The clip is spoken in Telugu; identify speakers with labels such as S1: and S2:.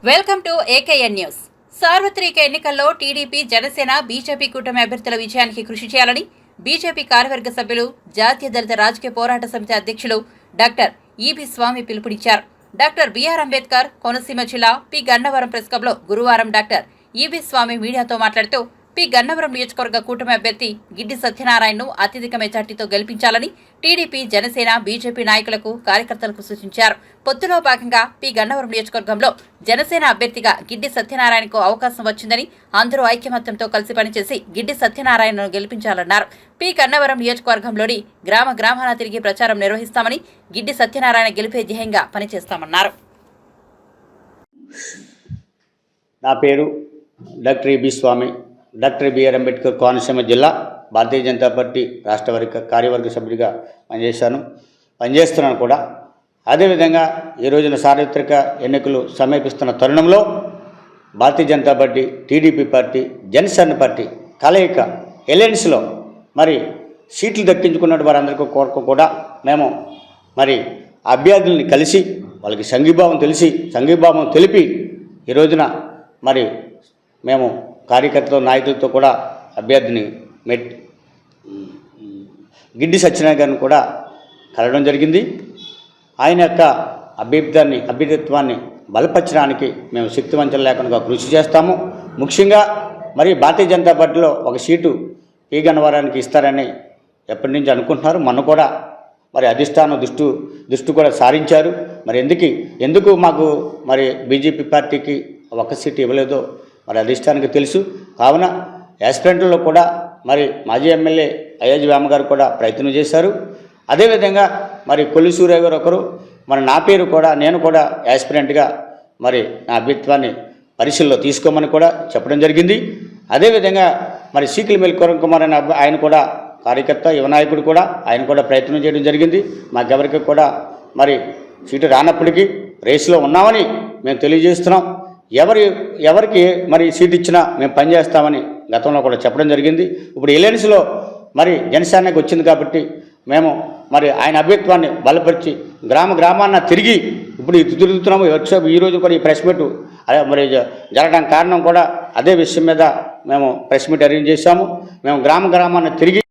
S1: Welcome to AKN news. సార్వత్రిక ఎన్నికల్లో టీడీపీ, జనసేన, బీజేపీ కూటమి అభ్యర్థుల విజయానికి కృషి చేయాలని బీజేపీ కార్యవర్గ సభ్యులు, జాతీయ దళిత రాజకీయ పోరాట సమితి అధ్యక్షులు డాక్టర్ ఈబి స్వామి పిలుపునిచ్చారు. డాక్టర్ బిఆర్ అంబేద్కర్ కోనసీమ జిల్లా పి గన్నవరం ప్రెస్ క్లబ్లో గురువారం డాక్టర్ ఈబి స్వామి మీడియాతో మాట్లాడుతూ పి గన్నవరం నియోజకవర్గ కూటమి అభ్యర్థి గిడ్డి సత్యనారాయణను అత్యధిక మెజార్టీతో గెలిపించాలని టీడీపీ, జనసేన, బీజేపీ నాయకులకు, కార్యకర్తలకు సూచించారు. పొత్తులో భాగంగా పి గన్నవరం నియోజకవర్గంలో జనసేన అభ్యర్థిగా గిడ్డి సత్యనారాయణకు అవకాశం వచ్చిందని అందరూ ఐకమత్యంతో కలిసి పనిచేసి గిడ్డి సత్యనారాయణను గెలిపించాలన్నారు. పి గన్నవరం నియోజకవర్గంలోని గ్రామాన తిరిగి ప్రచారం నిర్వహిస్తామని, గిడ్డి సత్యనారాయణ గెలిపే ధ్యేయంగా పనిచేస్తామన్నారు.
S2: నా పేరు డాక్టర్ ఈబి స్వామి, డాక్టర్ బిఆర్ అంబేద్కర్ కోనసీమ జిల్లా భారతీయ జనతా పార్టీ రాష్ట్ర కార్యవర్గ సభ్యుడిగా పనిచేస్తున్నాను కూడా. అదేవిధంగా ఈ రోజున సార్వత్రిక ఎన్నికలు సమీపిస్తున్న తరుణంలో Bharatiya Janata party, TDP party, Janasena party కలయిక ఎలయన్స్లో మరి సీట్లు దక్కించుకున్న వారందరికీ కోరిక కూడా మేము మరి అభ్యర్థుల్ని కలిసి వాళ్ళకి సంఘీభావం తెలిపి ఈ రోజున మరి మేము కార్యకర్తలు, నాయకులతో కూడా అభ్యర్థిని గిడ్డి సత్యనారాయణ గారిని కూడా కలవడం జరిగింది. ఆయన యొక్క అభ్యర్థిత్వాన్ని బలపరచడానికి మేము శక్తివంచన లేకుండా కృషి చేస్తాము. ముఖ్యంగా మరి భారతీయ జనతా పార్టీలో ఒక సీటు పి గన్నవరానికి ఇస్తారని ఎప్పటి నుంచి అనుకుంటున్నారు. మొన్న కూడా మరి అధిష్టానం దృష్టి కూడా సారించారు. మరి ఎందుకు మాకు మరి బీజేపీ పార్టీకి ఒక సీటు ఇవ్వలేదో మరి అధిష్టానికి తెలుసు. కావున యాస్పిరెంట్లలో కూడా మరి మాజీ ఎమ్మెల్యే అయ్యాజీ వేమ గారు కూడా ప్రయత్నం చేశారు. అదేవిధంగా మరి కొల్లి సూర్య గారు ఒకరు, మరి నా పేరు కూడా, నేను కూడా యాస్పిరెంట్గా మరి నా అభ్యర్థిత్వాన్ని పరిశీలనలో తీసుకోమని కూడా చెప్పడం జరిగింది. అదేవిధంగా మరి సీకిలి మెల్ కిరణ్ కుమార్ అనే ఆయన కూడా కార్యకర్త, యువ నాయకుడు కూడా, ఆయన కూడా ప్రయత్నం చేయడం జరిగింది. మాకెవరికి కూడా మరి సీటు రానప్పటికీ రేసులో ఉన్నామని మేము తెలియజేస్తున్నాం. ఎవరికి మరి సీట్ ఇచ్చినా మేము పనిచేస్తామని గతంలో కూడా చెప్పడం జరిగింది. ఇప్పుడు ఎలయన్స్లో మరి జనసేనకి వచ్చింది కాబట్టి మేము మరి ఆయన అభ్యర్థిత్వాన్ని బలపరిచి గ్రామాన్న తిరిగి ఇప్పుడు తిరుగుతున్నాము. ఈరోజు కూడా ఈ ప్రెస్ మీట్ మరి జరగడానికి కారణం కూడా అదే విషయం మీద మేము ప్రెస్ మీట్ అరేంజ్ చేశాము. మేము గ్రామాన్న తిరిగి